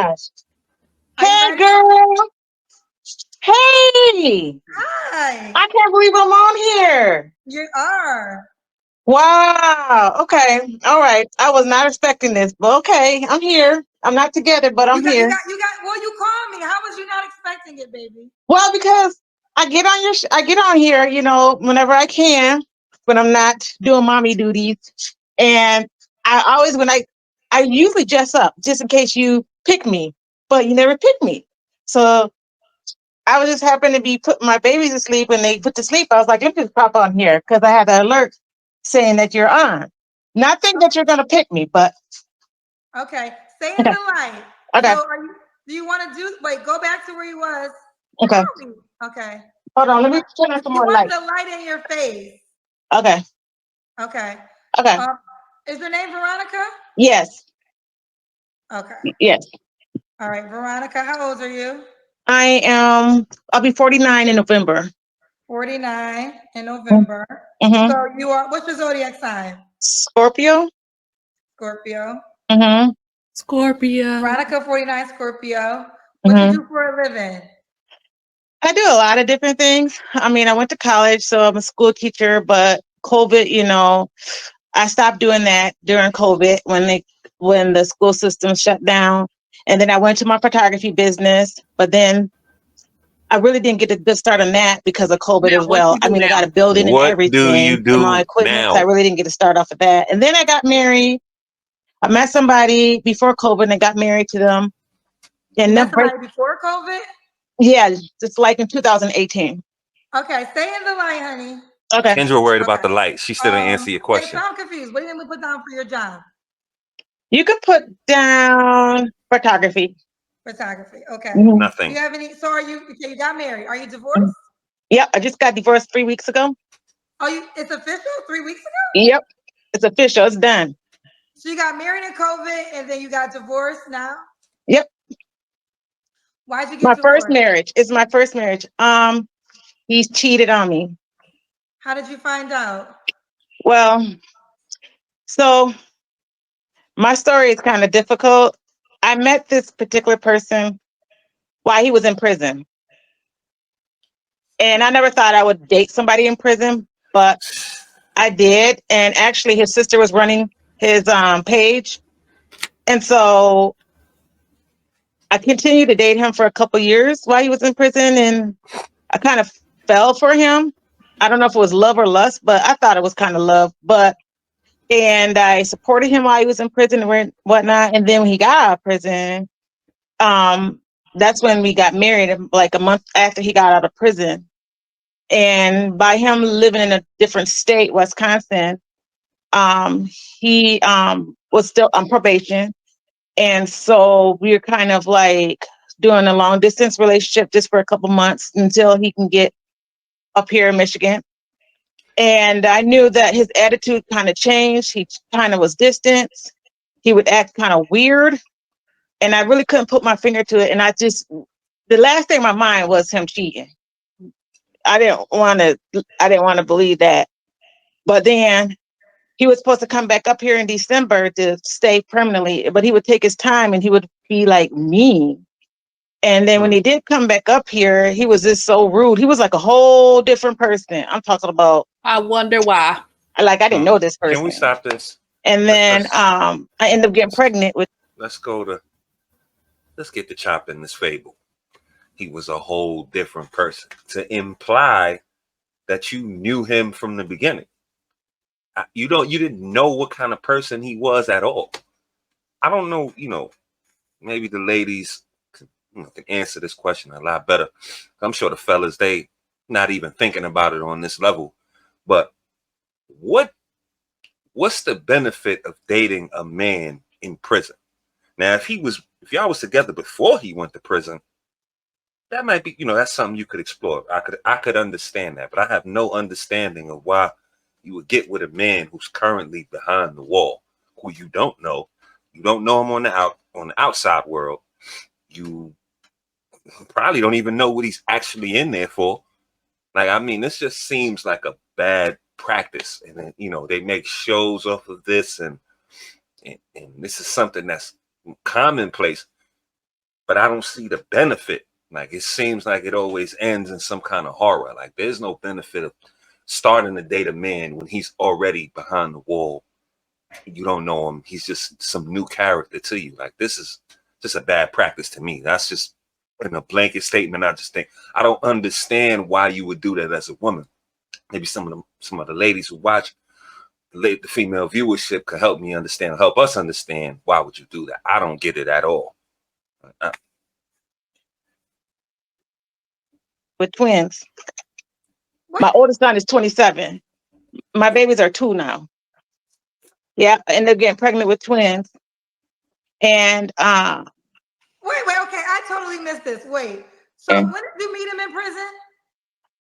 gosh. Are you Hey, ready? girl. Hey. Hi. I can't believe I'm on here. You are. Wow. Okay. All right. I was not expecting this, but okay. I'm here. I'm not together, but I'm here. Well, you called me. How was you not expecting it, baby? Well, because I get on here, whenever I can, when I'm not doing mommy duties. And I always, I usually dress up just in case you pick me, but you never pick me. So I was just happened to be putting my babies to sleep and they put to sleep. I was like, let me just pop on here because I had an alert saying that you're on. Not think that you're going to pick me, but Okay. Stay in okay. the light. Okay. So do you want to wait, go back to where you was. Okay. Girl, okay. Hold on. You Let me want, turn on some you more want light. the light in your face. Okay. Okay. Okay. Is your name Veronica? Yes. Okay. Yes. All right, Veronica, how old are you? I'll be 49 in November. 49 in November. Mm-hmm. So what's your zodiac sign? Scorpio. Scorpio. Mm-hmm. Scorpio. Veronica, 49, Scorpio. What you Mm-hmm. do for a living? I do a lot of different things. I mean, I went to college, so I'm a school teacher, but COVID, I stopped doing that during COVID when the school system shut down. And then I went to my photography business, but then I really didn't get a good start on that because of COVID Now, as what well. you I do mean, I got now? a building and What do you everything and my do equipment, so I now? really didn't get to start off with that. And then I got married. I met somebody before COVID and I got married to them. You And met then somebody before COVID? yeah, just like in 2018. Okay, stay in the line, honey. Okay. Kendra worried about Okay. the light. She still didn't answer your Wait, so question. I'm confused. What do you want me to put down for your job? You could put down photography. Photography. Okay. Mhm. Do you Nothing. have any? So okay, you got married. Are you Mhm. divorced? Yep, I just got divorced 3 weeks ago. It's official 3 weeks ago? Yep, it's official. It's done. So you got married in COVID and then you got divorced now? Yep, Why'd you get my first divorced? marriage. It's my first marriage. He's cheated on me. How did you find out? Well, so my story is kind of difficult. I met this particular person while he was in prison, and I never thought I would date somebody in prison, but I did. And actually, his sister was running his page, and so I continued to date him for a couple years while he was in prison, and I kind of fell for him. I don't know if it was love or lust, but I thought it was kind of love. And I supported him while he was in prison and whatnot. And then when he got out of prison, um, that's when we got married, like a month after he got out of prison. And by him living in a different state, Wisconsin, um, he was still on probation. And so we were kind of like doing a long distance relationship just for a couple months until he can get up here in Michigan. And I knew that his attitude kind of changed. He kind of was distant. He would act kind of weird. And I really couldn't put my finger to it. And the last thing in my mind was him cheating. I didn't want to believe that. But then he was supposed to come back up here in December to stay permanently, but he would take his time and he would be like mean. And then when he did come back up here, he was just so rude. He was like a whole different person. I'm talking about I wonder why. like I didn't know this Can we person. stop this? And then Let's I ended up getting pregnant with. let's go to let's get the chop in this fable. He was a whole different person. To imply that you knew him from the beginning. You didn't know what kind of person he was at all. I don't know, maybe the ladies can answer this question a lot better. I'm sure the fellas, they not even thinking about it on this level. But what what's the benefit of dating a man in prison? Now, if y'all was together before he went to prison, that might be, that's something you could explore. I could understand that, but I have no understanding of why you would get with a man who's currently behind the wall, who you don't know. You don't know him on the outside world. You probably don't even know what he's actually in there for. Like, I mean, this just seems like a bad practice. And then, they make shows off of this, and this is something that's commonplace. but I don't see the benefit. Like, it seems like it always ends in some kind of horror. Like, there's no benefit of starting to date a man when he's already behind the wall. You don't know him. He's just some new character to you. Like, this is just a bad practice to me. That's just in a blanket statement. I just think I don't understand why you would do that as a woman. Maybe some of the ladies who watch the female viewership could help me understand, help us understand why would you do that. I don't get it at all. With twins. What? My oldest son is 27. My babies are 2 now. Yeah, and they're getting pregnant with twins. And Wait, okay, I totally missed this. Wait. So and when did you meet him in prison?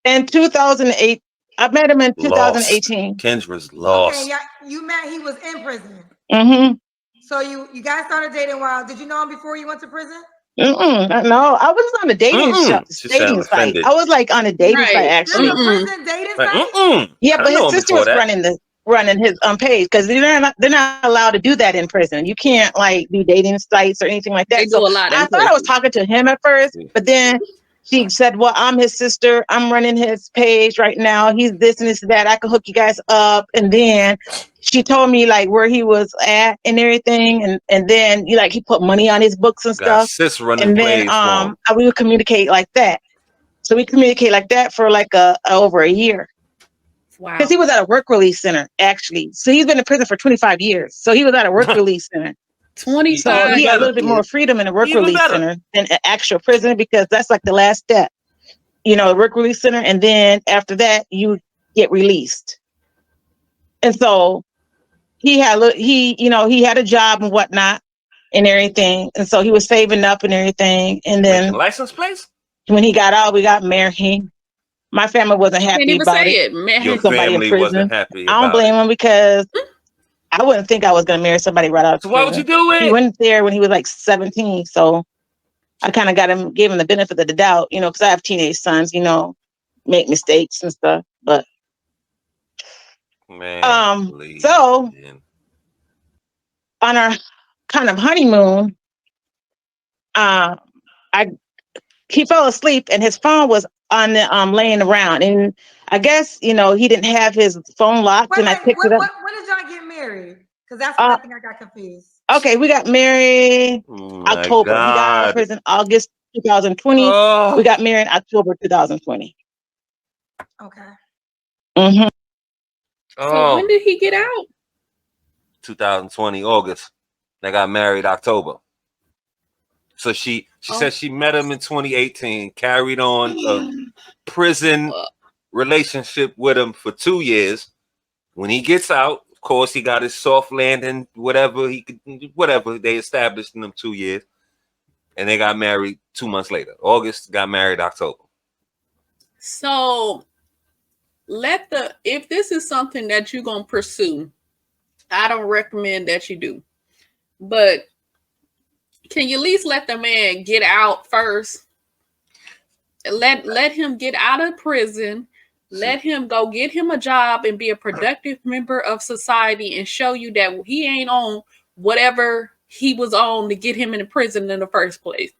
in 2008, I met him in 2018. Kendra's Okay, lost. yeah, you met he was in prison. Mm-hmm. So you guys started dating while did you know him before you went to prison? No, I was on a dating She sound site. offended. I was like on a dating site Right. There's actually. a prison dating site? Yeah, I but know his him sister before was that. running his page because they're not allowed to do that in prison. You can't like do dating sites or anything like They that. do So a lot in I thought I was prison. talking to him at first, but then she said, "Well, I'm his sister. I'm running his page right now. He's this and this and that. I can hook you guys up." And then she told me like where he was at and everything, and then like he put money on his books and Got stuff. sis running And then plays for him. we would communicate like that. So we communicate like that for like over a year. Wow. Because he was at a work release center, actually. So he's been in prison for 25 years. So he was at a work release center. 25 So he had a little bit more freedom in a work Even release better. center than an actual prison because that's like the last step. A work release center. And then after that, you get released. And so he had a job and whatnot and everything. And so he was saving up and everything. And Making then license plates? when he got out, we got married. My family wasn't Can't happy even about say it. it, man. Your Somebody in family prison. wasn't happy I don't about blame it. him because I wouldn't think I was going to marry somebody right out of So prison. why would you do He it? went there when he was like 17. So I kind of gave him the benefit of the doubt, because I have teenage sons, make mistakes and stuff. But Man, so on our kind of honeymoon, he fell asleep and his phone was on the laying around, and I guess he didn't have his phone locked, Wait, and I picked it up. when did y'all get married? Because that's what I think I got confused. Okay, we got married October. God. He got out of prison August 2020. Oh. We got married October 2020. Okay. Mm-hmm. So when did he get out? 2020 August. They got married October. So she said she met him in 2018, carried on a prison relationship with him for 2 years. When he gets out, of course, he got his soft landing, whatever they established in them 2 years, and they got married 2 months later. August, got married October. So if this is something that you're gonna pursue, I don't recommend that you do. But can you at least let the man get out first? Let him get out of prison. Let him go get him a job and be a productive member of society and show you that he ain't on whatever he was on to get him in the prison in the first place.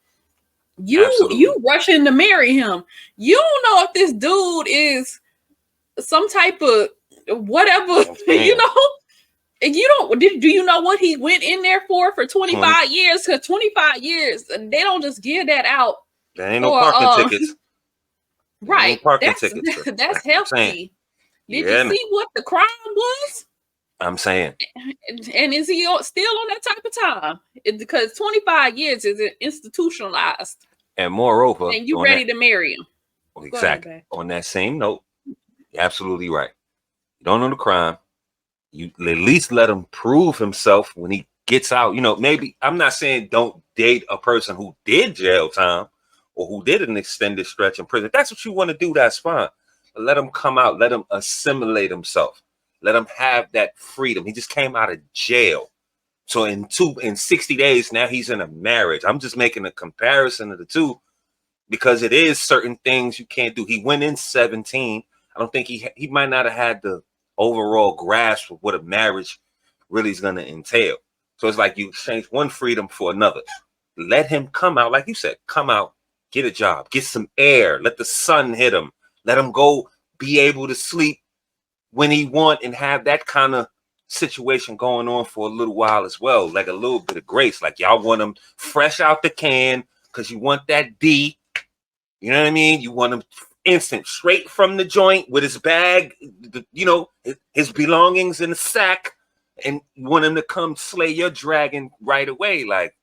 You rushing to marry him. You don't know if this dude is some type of whatever, You don't do you know what he went in there for 25 years? Because 25 years, they don't just give that out. There ain't no parking tickets. Right. Tickets. That's healthy. Did you see what the crime was? I'm saying. And is he still on that type of time? Because 25 years is institutionalized. And moreover, and you ready to marry him. Exactly. On that same note, you're absolutely right. You don't know the crime. You at least let him prove himself when he gets out. Maybe I'm not saying don't date a person who did jail time or who did an extended stretch in prison. If that's what you want to do, that's fine. But let him come out. Let him assimilate himself. Let him have that freedom. He just came out of jail. So in 60 days, now he's in a marriage. I'm just making a comparison of the two because it is certain things you can't do. He went in 17. I don't think he might not have had the overall grasp of what a marriage really is going to entail. So it's like you exchange one freedom for another. let him come out, like you said, come out, get a job, get some air, let the sun hit him, let him go be able to sleep when he want and have that kind of situation going on for a little while as well, like a little bit of grace. Like y'all want him fresh out the can because you want that D. You know what I mean? You want him instant, straight from the joint with his bag, his belongings in a sack, and you want him to come slay your dragon right away. Like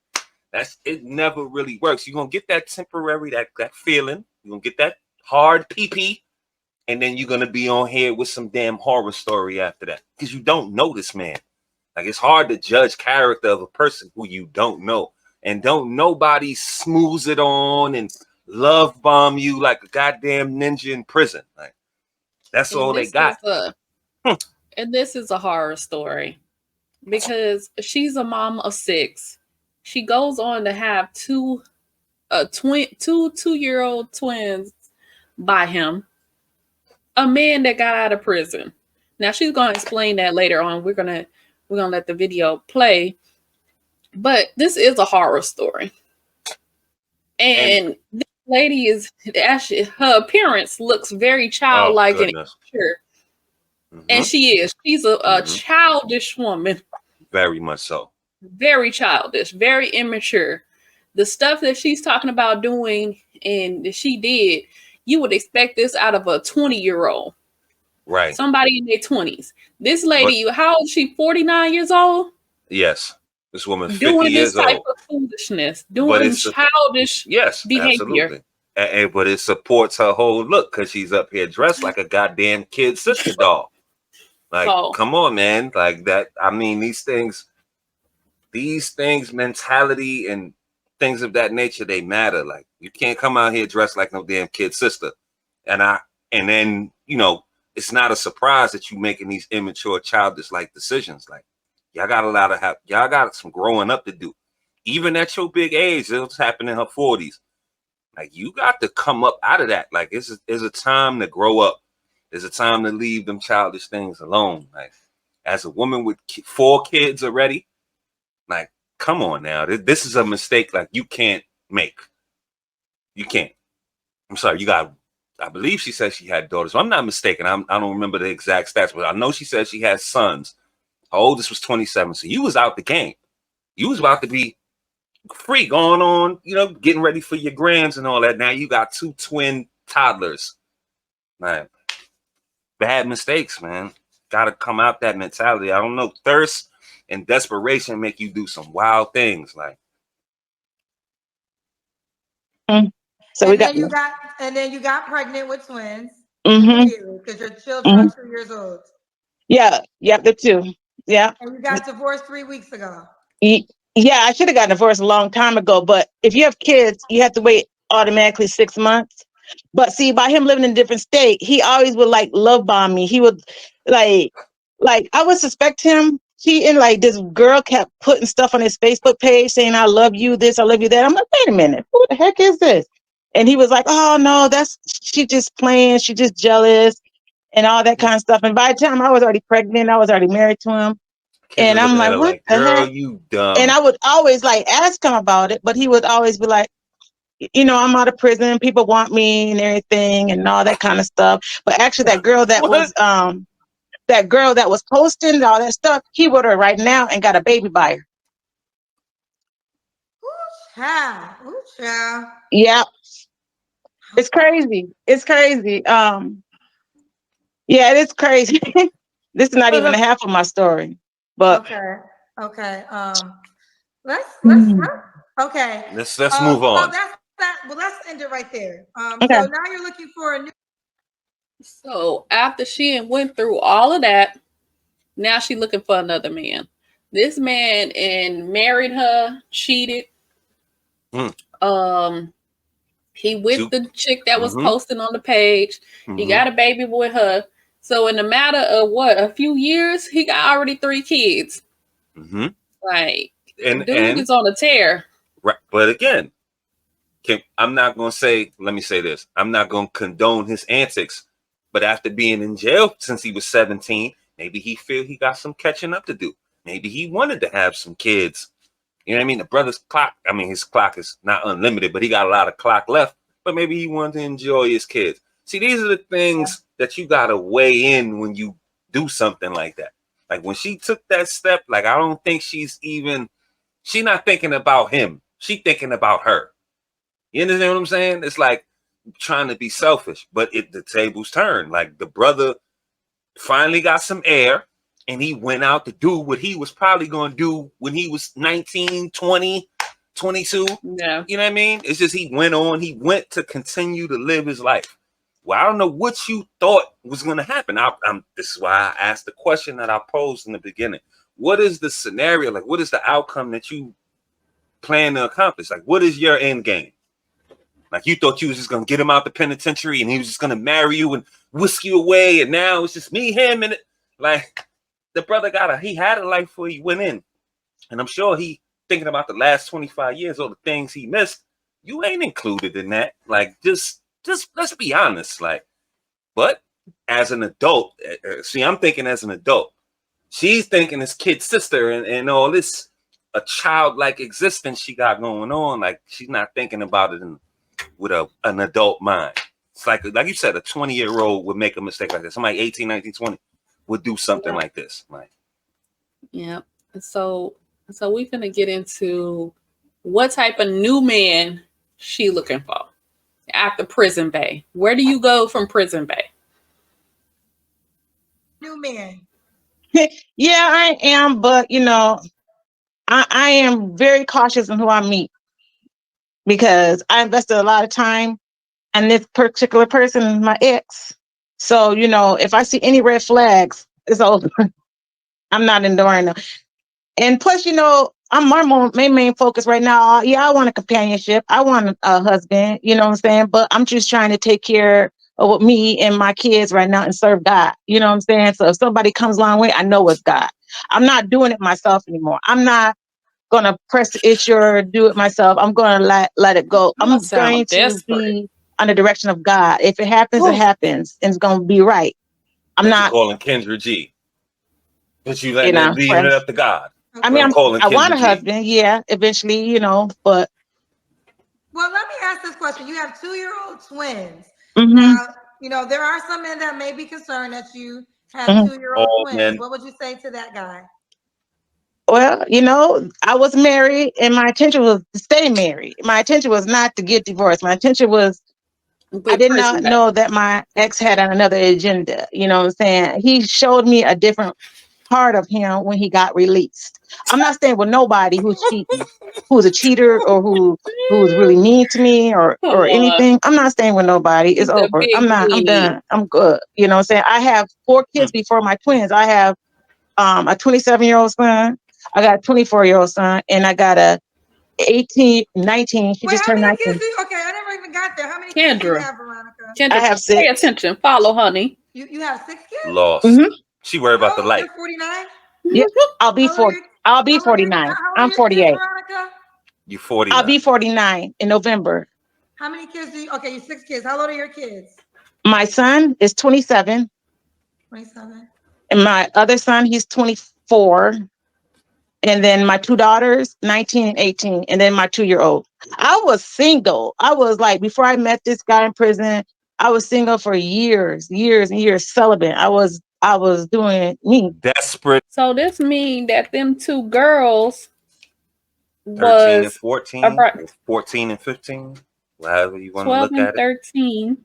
it never really works. You're gonna get that temporary, that feeling. You're gonna get that hard pee-pee. And then you're gonna be on here with some damn horror story after that, because you don't know this man. Like, it's hard to judge character of a person who you don't know, and don't nobody smooth it on and love bomb you like a goddamn ninja in prison. Like, that's all they got. And this is a horror story because she's a mom of 6. She goes on to have two 2-year-old twins by him. A man that got out of prison. Now she's gonna explain that later on. We're gonna let the video play. But this is a horror story. And this lady is actually, her appearance looks very childlike and immature. And she's a childish woman. Very much so. Very childish, very immature. The stuff that she's talking about doing and that she did, you would expect this out of a 20-year-old. Right. Somebody in their 20s. This lady, how old is she? 49 years old? Yes. This woman 50 doing years this type old. of foolishness, doing childish behavior. Absolutely. But it supports her whole look because she's up here dressed like a goddamn kid sister doll. Like, come on, man. Like that. I mean, these things, mentality and things of that nature, they matter. Like, you can't come out here dressed like no damn kid sister. And then, it's not a surprise that you making these immature, childish like decisions. Like, y'all got some growing up to do. Even at your big age, it's happening in her 40s. Like, you got to come up out of that. Like, it's a time to grow up. There's a time to leave them childish things alone. Like, as a woman with 4 kids already, like, come on now. This is a mistake like you can't make. You can't. I'm sorry. I believe she said she had daughters. If I'm not mistaken. I don't remember the exact stats, but I know she said she had sons. Her oldest was 27. So you was out the game. You was about to be free, going on, getting ready for your grands and all that. Now you got 2 twin toddlers. Man, bad mistakes, man. Got to come out that mentality. I don't know. Thirst and desperation make you do some wild things. Like, so and then you got pregnant with twins. Because your children are 2 years old. Yeah, they're 2. Yeah. And you got divorced 3 weeks ago. Yeah, I should have gotten divorced a long time ago. But if you have kids, you have to wait automatically 6 months. But see, by him living in a different state, he always would like love bomb me. He would like I would suspect him cheating. Like, this girl kept putting stuff on his Facebook page saying, "I love you this, I love you that." I'm like, wait a minute, who the heck is this? And he was like, "Oh no, she just playing, she just jealous," and all that kind of stuff. And by the time I was already pregnant, I was already married to him. And I'm like, what the heck? You dumb. And I would always like ask him about it, but he would always be like, I'm out of prison, people want me and everything and all that kind of stuff. But actually that girl that was posting all that stuff, he with her right now and got a baby by her. Ooh, child. Yeah. It's crazy. Yeah, it is crazy. This is not even half of my story. But okay. Let's okay. Let's move on. Let's end it right there. Okay. So now you're looking for a new. So after she went through all of that, now she's looking for another man. This man married her, cheated. He with the chick that was posting on the page. He got a baby with her. So in a matter of a few years, he got already 3 kids. Like, dude is on a tear. Right, but again, I'm not gonna say. Let me say this: I'm not gonna condone his antics. But after being in jail since he was 17, maybe he feel he got some catching up to do. Maybe he wanted to have some kids You know what I mean? The brother's clock, I mean, his clock is not unlimited, but he got a lot of clock left. But maybe he wanted to enjoy his kids. See, these are the things that you got to weigh in when you do something like that. Like when she took that step, like I don't think she's not thinking about him. She thinking about her. You understand what I'm saying? It's like trying to be selfish, but the tables turn. Like the brother finally got some air and he went out to do what he was probably going to do when he was 19, 20, 22. Yeah. You know what I mean? It's just he went to continue to live his life. Well, I don't know what you thought was going to happen. This is why I asked the question that I posed in the beginning. What is the scenario? Like, what is the outcome that you plan to accomplish? Like, what is your end game? Like, you thought you was just going to get him out the penitentiary and he was just going to marry you and whisk you away. And now it's just me, him, and it. Like, the brother he had a life before he went in. And I'm sure he thinking about the last 25 years, all the things he missed. You ain't included in that. Like, just let's be honest. Like, but as an adult, see, I'm thinking as an adult. She's thinking his kid sister and all this, a childlike existence she got going on. Like, she's not thinking about it with an adult mind. It's like you said, a 20-year-old would make a mistake like this. Somebody 18, 19, 20 would do something like this. Like, yeah. So we finna get into what type of new man she looking for after Prison Bay. Where do you go from Prison Bay? New man. Yeah, I am, but I am very cautious in who I meet because I invested a lot of time in this particular person, my ex. So, if I see any red flags, it's over. I'm not enduring them. And plus, I'm my main focus right now. Yeah, I want a companionship. I want a husband, you know what I'm saying? But I'm just trying to take care of me and my kids right now and serve God. You know what I'm saying? So if somebody comes along with, I know it's God. I'm not doing it myself anymore. I'm not going to press the issue or do it myself. I'm going to let it go. I'm going to be on the direction of God. If it happens, it happens. And it's going to be right. I'm not calling KendraG. But you letting it leaving it up to God. I mean, I want a husband, yeah, eventually, but. Well, let me ask this question. You have 2-year-old twins. Mm-hmm. Now, there are some men that may be concerned that you have 2-year-old twins. Men. What would you say to that guy? Well, I was married and my intention was to stay married. My intention was not to get divorced. My intention was, I did not know that my ex had another agenda. You know what I'm saying? He showed me a different part of him when he got released. I'm not staying with nobody who's cheating, who's a cheater or who's really mean to me or anything. I'm not staying with nobody. It's over. I'm done. I'm good. You know what I'm saying? I have 4 kids before my twins. I have a 27-year-old son. I got a 24-year-old son, and I got a 18, 19. She just turned 19. Okay, I never even got there. How many kids do you have, Veronica? Kendra, I have 6. Pay attention. Follow, honey. You have 6 kids? Lost. Mm-hmm. She worried about the light. You're 49? Yep. I'll be 40. I'll be 49. I'm 48. You 49. I'll be 49 in November. How many kids do you? Okay, you 6 kids. How old are your kids? My son is 27. 27. And my other son, he's 24. And then my 2 daughters, 19 and 18. And then my 2-year-old. I was single. I was like, before I met this guy in prison, I was single for years and years, celibate. I was doing me. Desperate. So this means that them 2 girls 13 and 14, 14 and 15, however you want to look at it. 13.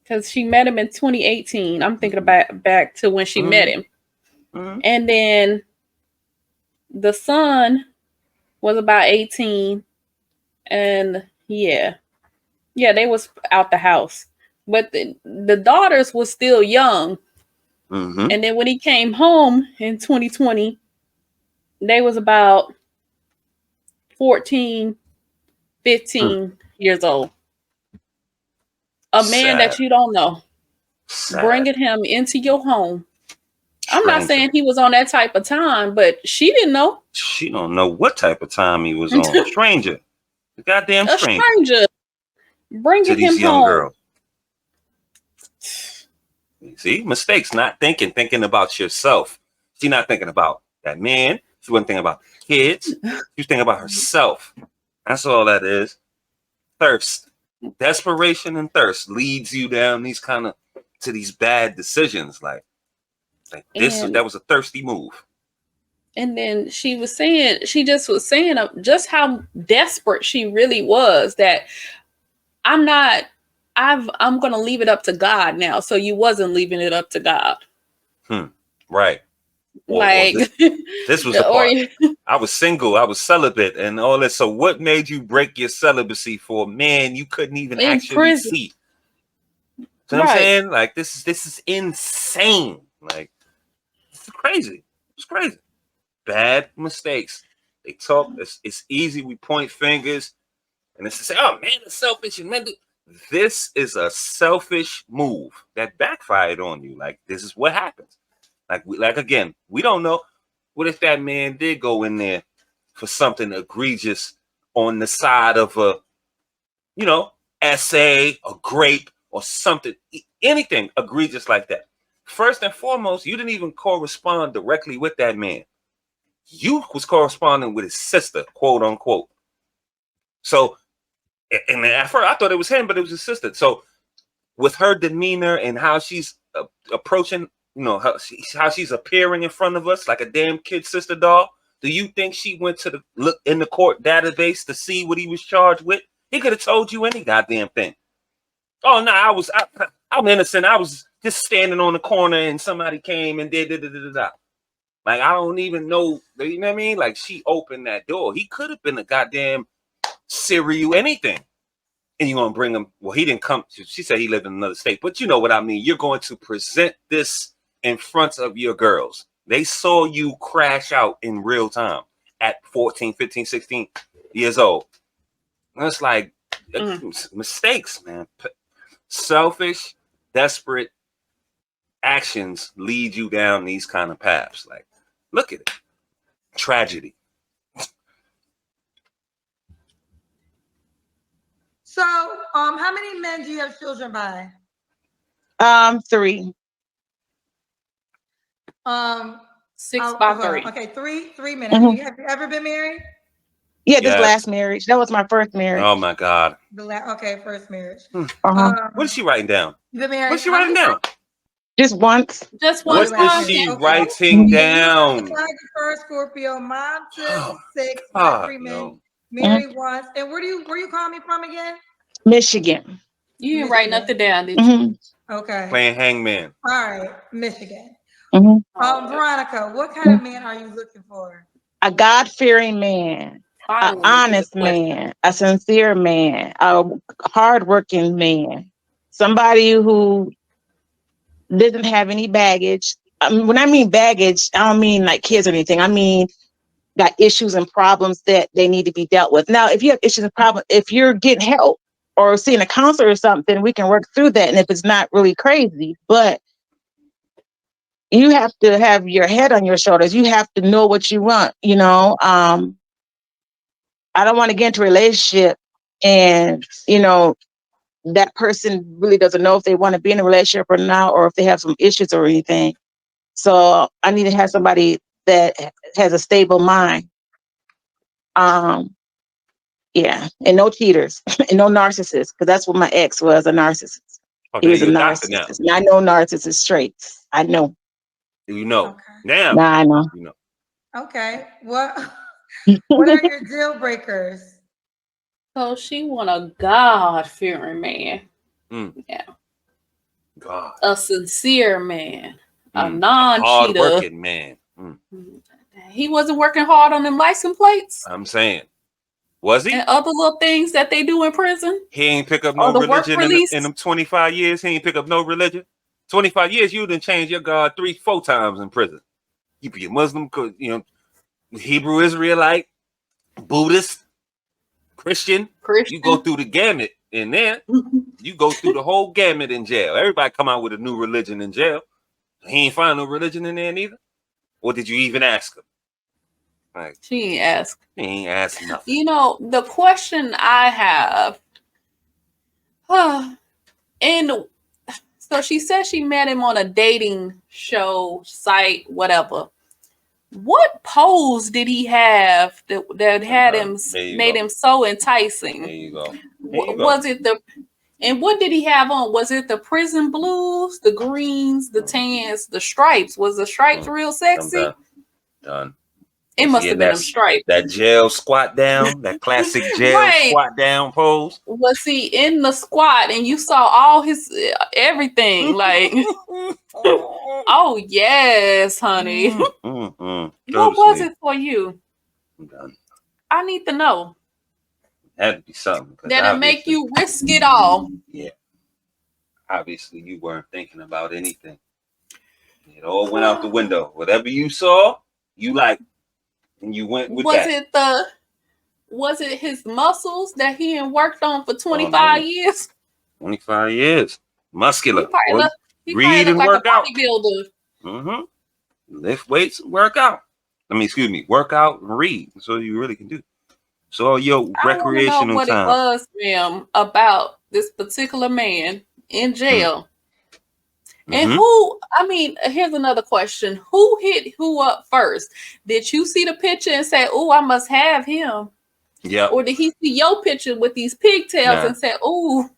Because she met him in 2018. I'm thinking about back to when she met him. Mm-hmm. And then the son was about 18. And yeah, they was out the house. But the daughters was still young. Mm-hmm. And then when he came home in 2020, they was about 14, 15 years old. A man that you don't know. Bringing him into your home. I'm not saying he was on that type of time, but she didn't know. She don't know what type of time he was on. Stranger. The goddamn stranger. A stranger. Bringing him young home. Girl. See, mistakes, not thinking about yourself. She's not thinking about that man. She wasn't thinking about kids. She was thinking about herself. That's all that is. Thirst. Desperation and thirst leads you down these kind of to these bad decisions. Like this, that was a thirsty move. And then she was saying just how desperate she really was, that I'm going to leave it up to God now. So you wasn't leaving it up to God. Right. Like, this was the part. I was single, I was celibate and all that. So what made you break your celibacy for a man you couldn't even actually see? You know what I'm saying? Like, this is insane. Like, it's crazy. It's crazy. Bad mistakes. They talk. It's easy. We point fingers, and it's to say, "Oh man, it's selfish." And men this is a selfish move that backfired on you. Like, this is what happens. Like again, we don't know. What if that man did go in there for something egregious on the side of a, essay, a grape, or something, anything egregious like that? First and foremost, you didn't even correspond directly with that man. You was corresponding with his sister, quote unquote. So, and at first I thought it was him, but it was his sister. So, with her demeanor and how she's approaching, how she's appearing in front of us like a damn kid sister doll. Do you think she went to look in the court database to see what he was charged with? He could have told you any goddamn thing. Oh no, I'm innocent. I was just standing on the corner and somebody came and did da. Like, I don't even know, you know what I mean? Like, she opened that door. He could have been a goddamn serial anything. And you're going to bring him. Well, he didn't come. She said he lived in another state. But you know what I mean. You're going to present this in front of your girls. They saw you crash out in real time at 14, 15, 16 years old. And it's like mistakes, man. Selfish, desperate actions lead you down these kind of paths. Like, look at it. Tragedy. So, how many men do you have children by? 3. 6 by 3. Okay, three men. Mm-hmm. Have you ever been married? Yeah, this last marriage. That was my first marriage. Oh my God. Okay, first marriage. What is she writing down? You've been married. What's she writing down? Just once. Just one. What is she writing down? First Scorpio, mom to 6, by 3 men, married once. And where you calling me from again? Michigan. You didn't write nothing down, did you? Okay. Playing hangman. All right, Michigan. Mm-hmm. Veronica, what kind of man are you looking for? A God-fearing man, an honest man, a sincere man, a hardworking man, somebody who doesn't have any baggage. When I mean baggage, I don't mean like kids or anything. I mean got issues and problems that they need to be dealt with. Now, if you have issues and problems, if you're getting help or seeing a counselor or something, we can work through that. And if it's not really crazy, but you have to have your head on your shoulders. You have to know what you want. I don't want to get into a relationship and, that person really doesn't know if they want to be in a relationship or not, or if they have some issues or anything. So I need to have somebody that has a stable mind. Yeah, and no cheaters and no narcissists, because that's what my ex was, a narcissist. He was a narcissist. And I know narcissist traits. I know. You know. Okay. Now. Nah, I know. You know. Okay. What are your deal breakers? So she want a God-fearing man. Yeah. God. A sincere man. A non-cheater. Hard-working man. He wasn't working hard on them license plates. I'm saying. Was he? And other little things that they do in prison. He ain't pick up no religion in them 25 years. He ain't pick up no religion. 25 years, you done changed your God 3-4 times in prison. You be a Muslim, Hebrew Israelite, Buddhist, Christian. You go through the gamut in there. You go through the whole gamut in jail. Everybody come out with a new religion in jail. He ain't find no religion in there neither. Or did you even ask him? Like, she ain't asked. He ain't asked nothing. The question I have, and so she said she met him on a dating show, site, whatever. What pose did he have that had him made go. him so enticing? There you go. Was it the and what did he have on? Was it the prison blues, the greens, the tans, the stripes? Was the stripes real sexy? Done. It must have been them stripes. That jail squat down, that classic jail squat down pose. Was he in the squat and you saw all his everything? Like, oh yes, honey. What was it for you? I'm done. I need to know. Had to be something. That'll make you risk it all. Yeah. Obviously, you weren't thinking about anything. It all went out the window. Whatever you saw, you like, and you went with that. Was it his muscles that he had worked on for 25 years? 25 years. Muscular. He Read and like work out. Bodybuilder. Lift weights and work out. Work out and read. That's all you really can do. So your recreational know what time. It was, ma'am, about this particular man in jail. And here's another question. Who hit who up first? Did you see the picture and say, oh, I must have him? Yeah. Or did he see your picture with these pigtails and say, oh,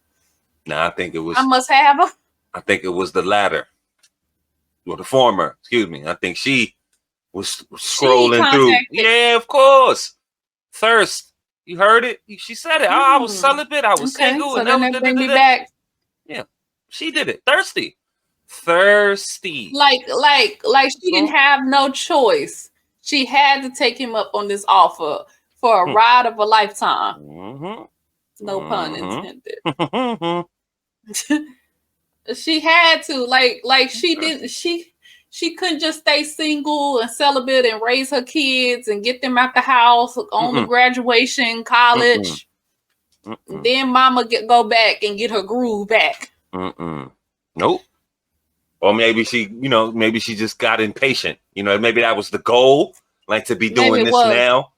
I think it was. I must have him? I think it was the latter. Or the former, excuse me. I think she was scrolling through. Yeah, of course. Thirst. You heard it? She said it. I was celibate. I was single. So then they bring me back. Yeah. She did it. Thirsty. Like she didn't have no choice. She had to take him up on this offer for a ride of a lifetime. No pun intended. She had to, like she didn't. She couldn't just stay single and celibate and raise her kids and get them out the house on the graduation, college. Then mama go back and get her groove back. Nope. Or maybe she just got impatient. Maybe that was the goal, like to be doing this now,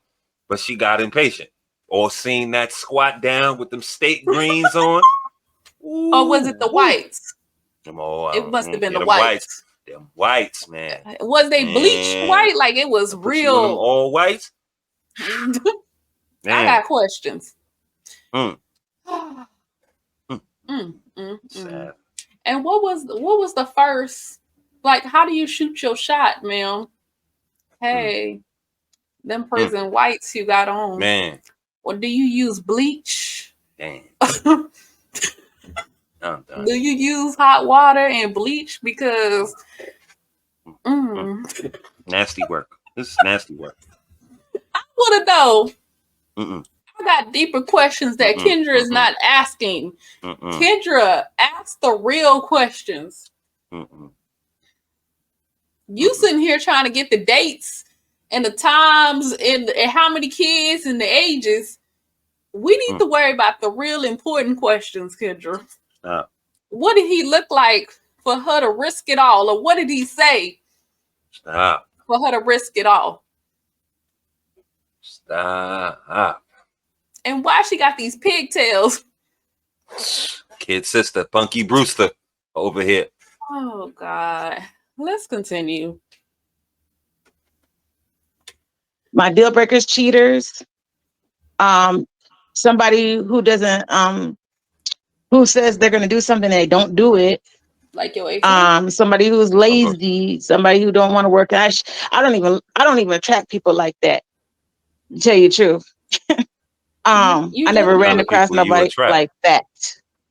but she got impatient. Or seen that squat down with them state greens on. Ooh, or was it the whites? It must have been the whites. Them whites, man. Was they bleached white? Like it was real all whites? I got questions. Sad. And what was the first, like, how do you shoot your shot, ma'am? Hey, them prison whites you got on. Man. Or do you use bleach? Damn. Do you use hot water and bleach? Because nasty work. This is nasty work. I want to know. I got deeper questions that Kendra is not asking. Kendra, ask the real questions. You sitting here trying to get the dates and the times and how many kids and the ages. We need to worry about the real important questions, Kendra. What did he look like for her to risk it all? Or what did he say for her to risk it all? Stop. And why she got these pigtails? Kid sister, Punky Brewster over here. Oh, God. Let's continue. My deal breakers, cheaters. Somebody who doesn't, who says they're going to do something, they don't do it. Like your ex. Somebody who's lazy, somebody who don't want to work. I don't even attract people like that. To tell you the truth. I never ran across nobody like that.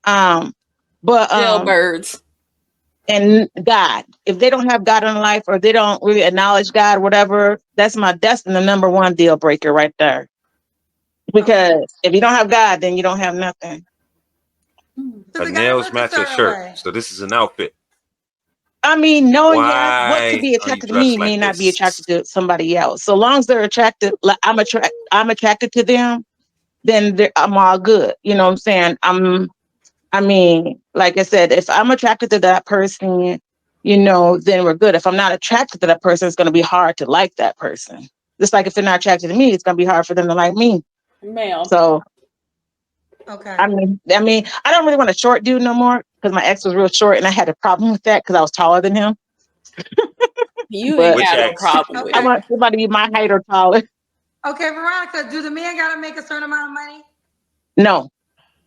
But jailbirds. And God, if they don't have God in life or they don't really acknowledge God, whatever, that's the number one deal breaker right there. Because if you don't have God, then you don't have nothing. Her nails match her shirt, so this is an outfit. I mean, knowing what could be attracted to me may not be attracted to somebody else. So long as they're attracted, like I'm attracted to them, then I'm all good. You know what I'm saying? Like I said, if I'm attracted to that person, then we're good. If I'm not attracted to that person, it's going to be hard to like that person. Just like if they're not attracted to me, it's going to be hard for them to like me. Ma'am. So, okay. I mean, I don't really want a short dude no more because my ex was real short and I had a problem with that because I was taller than him. You ain't But Which got no ex? problem with I Okay. it. want somebody to be my height or taller. Okay, Veronica, do the man gotta make a certain amount of money? No,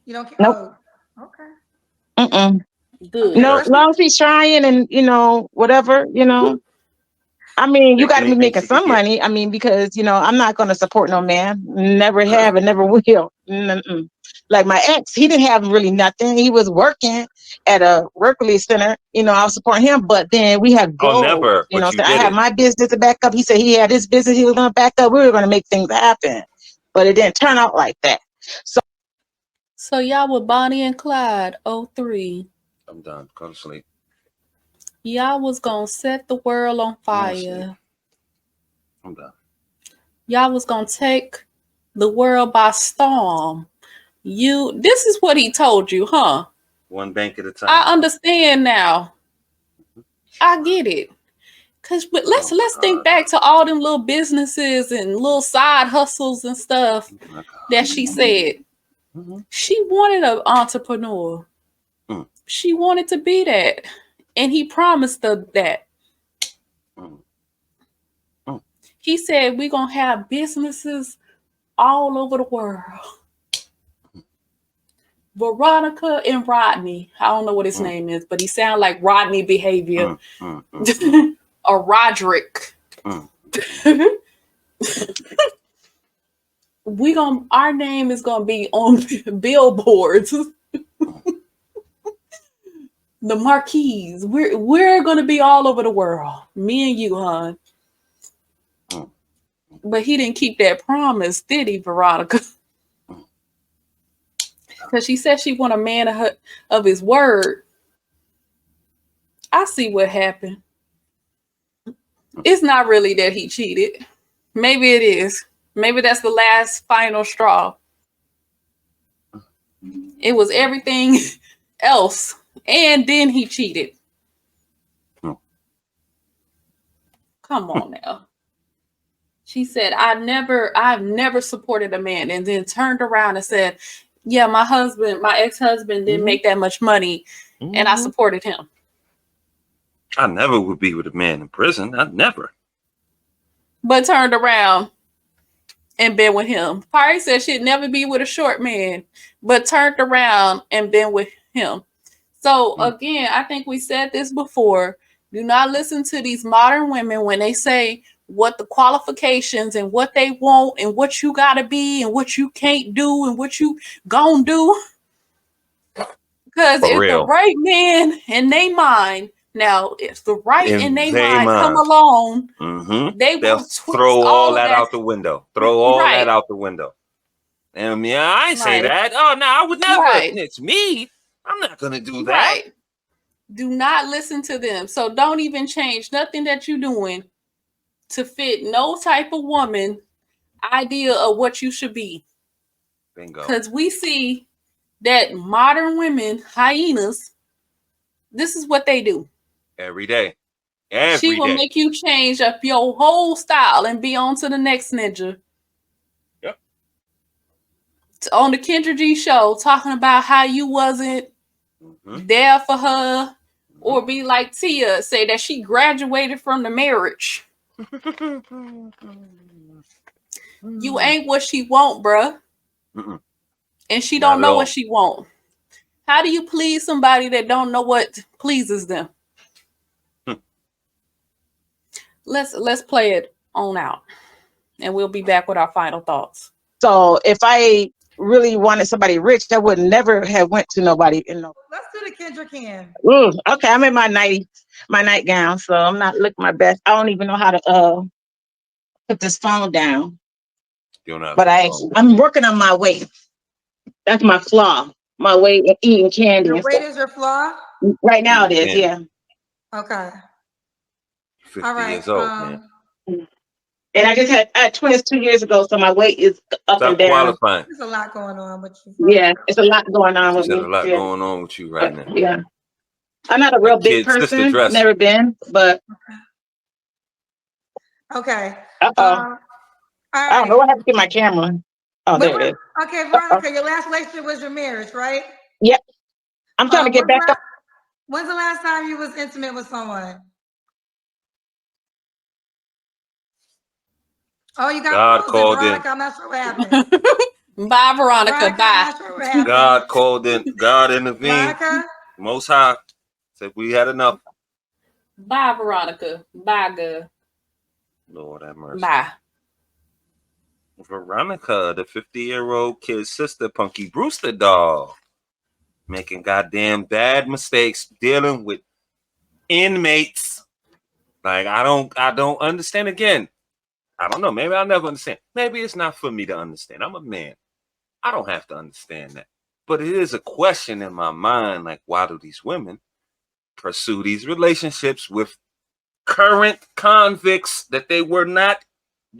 You don't care? nope. Oh, okay. Mm-mm. Good. No, Let's long as he's trying and whatever, I mean, you Take got to be anything making she could some get. money. I mean, because I'm not going to support no man. Never Right. have and never will. Mm-mm. Like my ex, he didn't have really nothing. He was working at a work release center. I was supporting him, but then we had Oh, goals. never. But you So I did had it. my business to back up. He said he had his business. He was going to back up. We were going to make things happen, but it didn't turn out like that. So y'all were Bonnie and Clyde, 03. I'm done. Go to sleep. Y'all was gonna set the world on Honestly. fire. I'm done. Y'all was gonna take the world by storm. This is what he told you, huh? One bank at a time. I understand now. I get it. But let's think back to all them little businesses and little side hustles and stuff Oh my God. that she said. She wanted an entrepreneur. Mm. She wanted to be that. And he promised her that. Mm. Mm. He said we're gonna have businesses all over the world. Veronica and Rodney. I don't know what his name is, but he sounds like Rodney behavior. Or Roderick. Our name is gonna be on billboards. The marquees. We're gonna be all over the world. Me and you, hon. But he didn't keep that promise, did he, Veronica? Because she said she want a man of his word. I see what happened. It's not really that he cheated. Maybe it is. Maybe that's the last final straw. It was everything else. And then he cheated. Come on now. She said, I've never supported a man, and then turned around and said, yeah, my ex-husband didn't make that much money, and I supported him. I never would be with a man in prison. I'd never. But turned around and been with him. Party said she'd never be with a short man, but turned around and been with him. So again, I think we said this before. Do not listen to these modern women when they say what the qualifications and what they want and what you gotta be and what you can't do and what you gonna do. Because For if real. the right man in their mind, now if the right in their mind come along, they They'll will throw twist all that out the window. Throw all Right. that out the window. And yeah, I ain't say Right. that. Oh no, I would never. Right. It's me. I'm not gonna do that. Right. Do not listen to them. So don't even change nothing that you're doing to fit no type of woman idea of what you should be. Bingo. Because we see that modern hyenas, this is what they do. Every day. She will make you change up your whole style and be on to the next ninja. Yep. On the KendraG show, talking about how you wasn't there for her, or be like Tia, say that she graduated from the marriage. You ain't what she want, bruh. And she don't know what she want. How do you please somebody that don't know what pleases them? Let's play it on out, and we'll be back with our final thoughts. So if I really wanted somebody rich, I would never have went to nobody. Let's do the Kendra can. Ooh, okay, I'm in my nightgown, so I'm not looking my best. I don't even know how to put this phone down. But I'm working on my weight. That's my flaw. My weight and eating candy. Your weight is your flaw? Right now it is, yeah. Okay. 50 all right. years old, man. And I just had twins 2 years ago, so my weight is up and down. Qualifying. There's a lot going on with you. Yeah, it's a lot going on with me. There's a lot going on with you right now. Yeah. I'm not a real big person. Never been, but. Okay. Uh-oh. I don't know what happened to my camera. Oh, there it is. Okay, Veronica, your last relationship was your marriage, right? Yep. I'm trying to get back up. When's the last time you was intimate with someone? Oh, you got God frozen, called in. Veronica. I'm not sure what happened. Bye, Veronica. Veronica, I'm Bye. not sure what happened. God called in. God intervened. Veronica, Most High said we had enough. Bye, Veronica. Bye, girl. Lord have mercy. Bye. Veronica, the 50-year-old kid's sister, Punky Brewster doll, making goddamn bad mistakes, dealing with inmates. Like I don't understand. Again, I don't know. Maybe I'll never understand. Maybe it's not for me to understand. I'm a man. I don't have to understand that. But it is a question in my mind, like, why do these women pursue these relationships with current convicts that you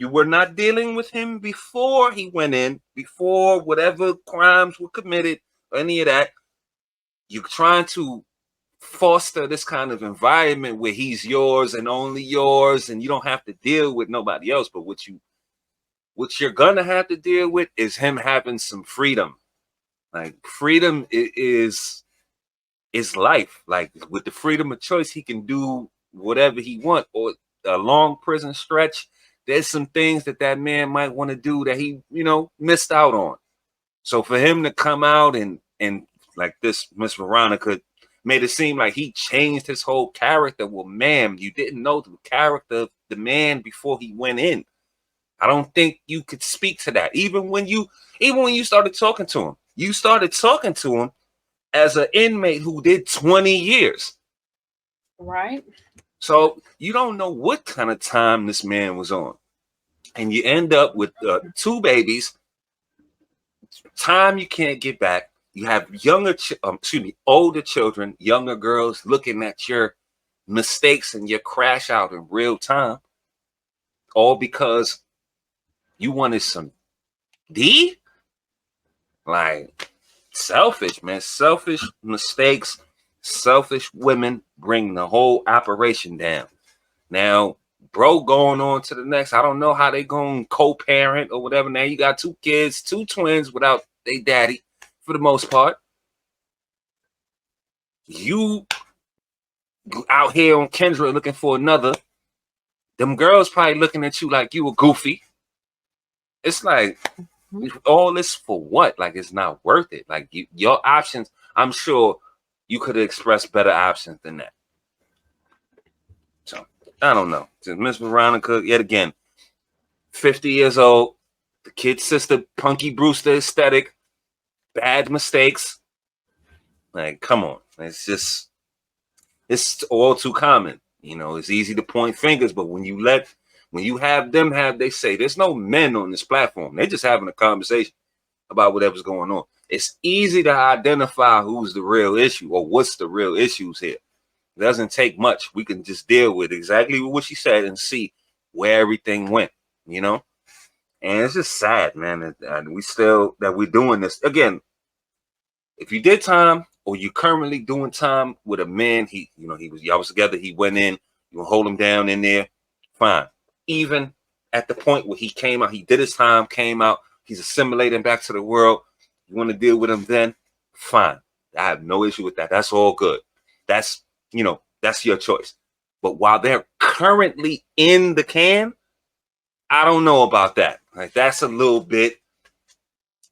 were not dealing with him before he went in, before whatever crimes were committed, or any of that. You're trying to foster this kind of environment where he's yours and only yours, and you don't have to deal with nobody else. But what you're gonna have to deal with is him having some freedom. Like freedom is life. Like with the freedom of choice, he can do whatever he wants. Or a long prison stretch, there's some things that man might want to do that he, missed out on. So for him to come out and like this, Miss Veronica made it seem like he changed his whole character. Well, ma'am, you didn't know the character of the man before he went in. I don't think you could speak to that. Even when you started talking to him, you started talking to him as an inmate who did 20 years. Right. So you don't know what kind of time this man was on. And you end up with 2 babies, time you can't get back. You have older children, younger girls looking at your mistakes and your crash out in real time, all because you wanted some D? Like, selfish, man. Selfish mistakes, selfish women bring the whole operation down. Now, bro going on to the next. I don't know how they going to co-parent or whatever. Now you got 2 kids, 2 twins without their daddy for the most part. You out here on Kendra looking for another. Them girls probably looking at you like you were goofy. It's like, all this for what? Like, it's not worth it. Like, your options, I'm sure you could have expressed better options than that. So, I don't know. Miss Veronica, yet again, 50 years old, the kid's sister, Punky Brewster aesthetic, bad mistakes. Like, come on. It's all too common. It's easy to point fingers, but when you have them they say, there's no men on this platform. They're just having a conversation about whatever's going on. It's easy to identify who's the real issue or what's the real issues here. It doesn't take much. We can just deal with exactly what she said and see where everything went, And it's just sad, man. And we're doing this. Again, if you did time or you currently doing time with a man, y'all was together, he went in, you will hold him down in there, fine. Even at the point where he came out, he did his time, came out, he's assimilating back to the world. You want to deal with him then? Fine. I have no issue with that. That's all good. That's your choice. But while they're currently in the can, I don't know about that. Like, it's a little bit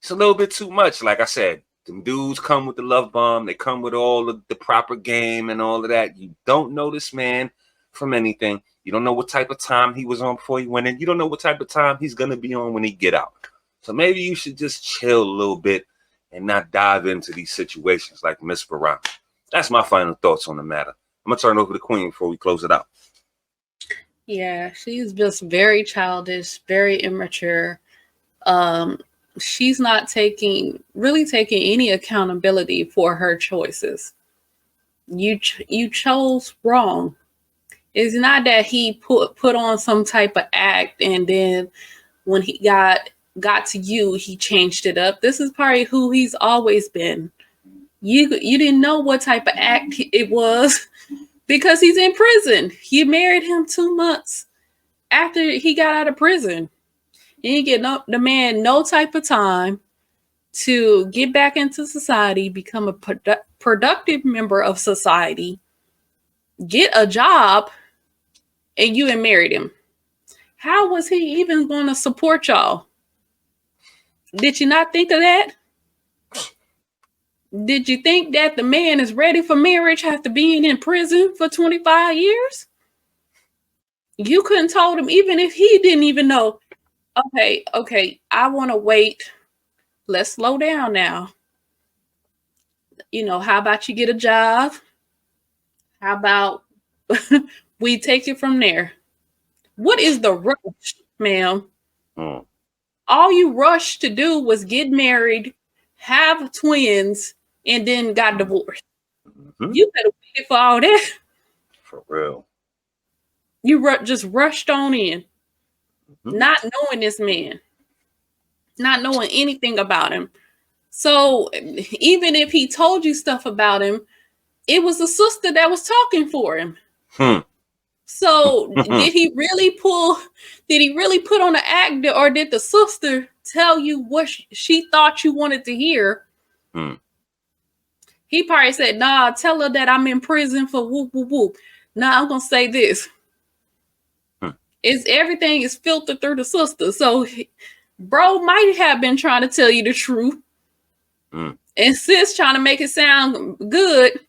too much. Like I said, them dudes come with the love bomb. They come with all of the proper game and all of that. You don't know this man from anything. You don't know what type of time he was on before he went in. You don't know what type of time he's going to be on when he get out. So maybe you should just chill a little bit and not dive into these situations like Miss Veronica. That's my final thoughts on the matter. I'm going to turn it over to Queen before we close it out. Yeah, she's just very childish, very immature. She's not really taking any accountability for her choices. You chose wrong. It's not that he put on some type of act and then when he got to you, he changed it up. This is probably who he's always been. You didn't know what type of act it was because he's in prison. You married him 2 months after he got out of prison. You didn't get the man no type of time to get back into society, become a productive member of society, get a job, and you married him. How was he even going to support y'all? Did you not think of that? Did you think that the man is ready for marriage after being in prison for 25 years? You couldn't told him, even if he didn't even know, okay, I want to wait. Let's slow down now. You know, how about you get a job? How about we take it from there? What is the rush, ma'am? All you rushed to do was get married, have twins, and then got divorced. You could have waited for all that. For real. You just rushed on in, not knowing this man, not knowing anything about him. So even if he told you stuff about him, it was a sister that was talking for him. So did he really put on the act, or did the sister tell you what she thought you wanted to hear? He probably said, nah, tell her that I'm in prison for whoop, whoop, whoop. Nah, I'm going to say this. Everything is filtered through the sister. So bro might have been trying to tell you the truth. And sis trying to make it sound good.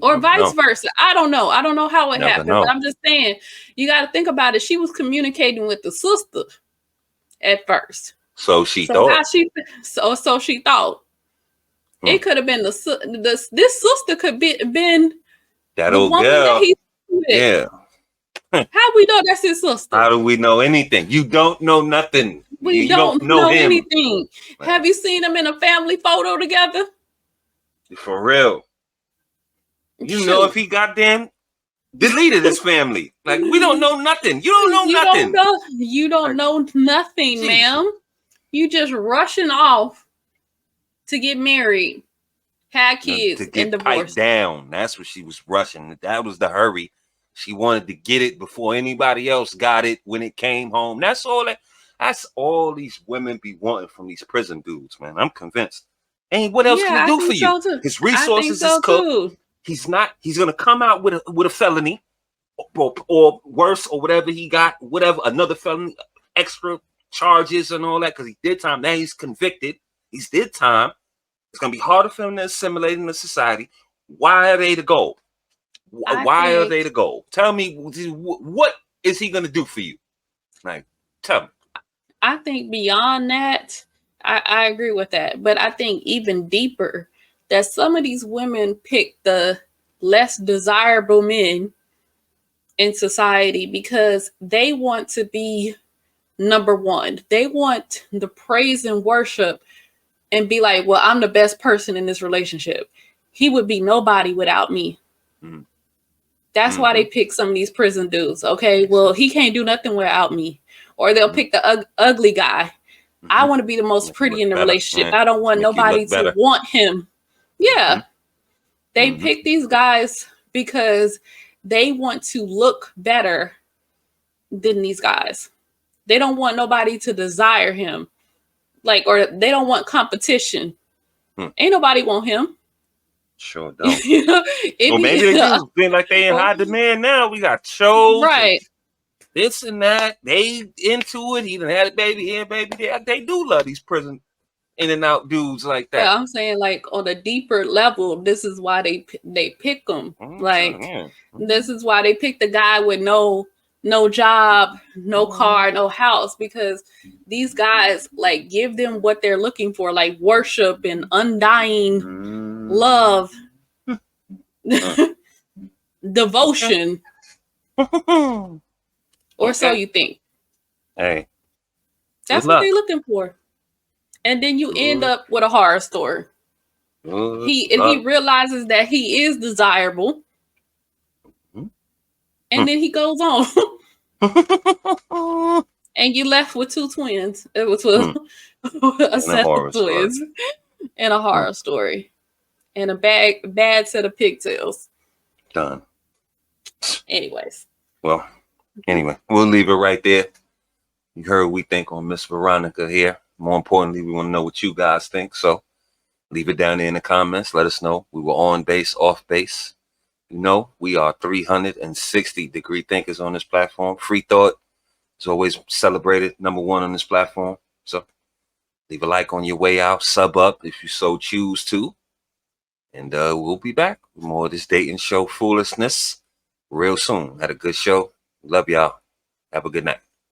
Or vice versa. I don't know. I don't know how it happened. But I'm just saying, you got to think about it. She was communicating with the sister at first. So she thought. So she thought. It could have been this sister could been that the old woman girl. that he's with. Yeah. How we know that's his sister? How do we know anything? You don't know nothing. We don't know anything. Right. Have you seen them in a family photo together? For real. You know if he goddamn deleted his family. Like, we don't know nothing. You don't know nothing. You don't know nothing, ma'am. You just rushing off to get married, had kids, to get and divorced. Down. That's what she was rushing. That was the hurry. She wanted to get it before anybody else got it when it came home. That's all these women be wanting from these prison dudes, man. I'm convinced. And what else can he do for you? So his resources is cooked. He's gonna come out with a felony or worse, or whatever he got, another felony, extra charges and all that, because he did time. Now he's convicted. He's did time. It's gonna be harder for him to assimilate in the society. Why are they the goal? Why are they the goal? Tell me, what is he gonna do for you? Like, tell me. I think beyond that, I agree with that. But I think even deeper, that some of these women pick the less desirable men in society because they want to be number one. They want the praise and worship and be like, well, I'm the best person in this relationship. He would be nobody without me. That's why they pick some of these prison dudes. Okay, well, he can't do nothing without me. Or they'll pick the ugly guy. I want to be the most pretty in the relationship. I don't want nobody to want him. Yeah. They pick these guys because they want to look better than these guys. They don't want nobody to desire him. Like, or they don't want competition. Ain't nobody want him. Sure don't. You know, well, maybe they do. Being like they in high demand now. We got shows. Right. This and that. They into it. He done had a baby here, baby there. They do love these prison in and out dudes like that. Yeah, I'm saying, like, on a deeper level, this is why they pick them. This is why they pick the guy with no job, no car, no house, because these guys like give them what they're looking for, like worship and undying love, devotion, or so you think. Hey, that's what they're looking for. And then you end up with a horror story. He realizes that he is desirable. And then he goes on. And you left with two twins. It was a set of twins. And a horror story. And a bad set of pigtails. Done. Anyways. Well, anyway, we'll leave it right there. You heard what we think on Miss Veronica here. More importantly, we want to know what you guys think. So leave it down there in the comments. Let us know. We were on base, off base. You know, we are 360 degree thinkers on this platform. Free thought, It's always celebrated #1 on this platform. So leave a like on your way out, sub up if you so choose to. And we'll be back with more of this dating show foolishness real soon. Had a good show. Love y'all. Have a good night.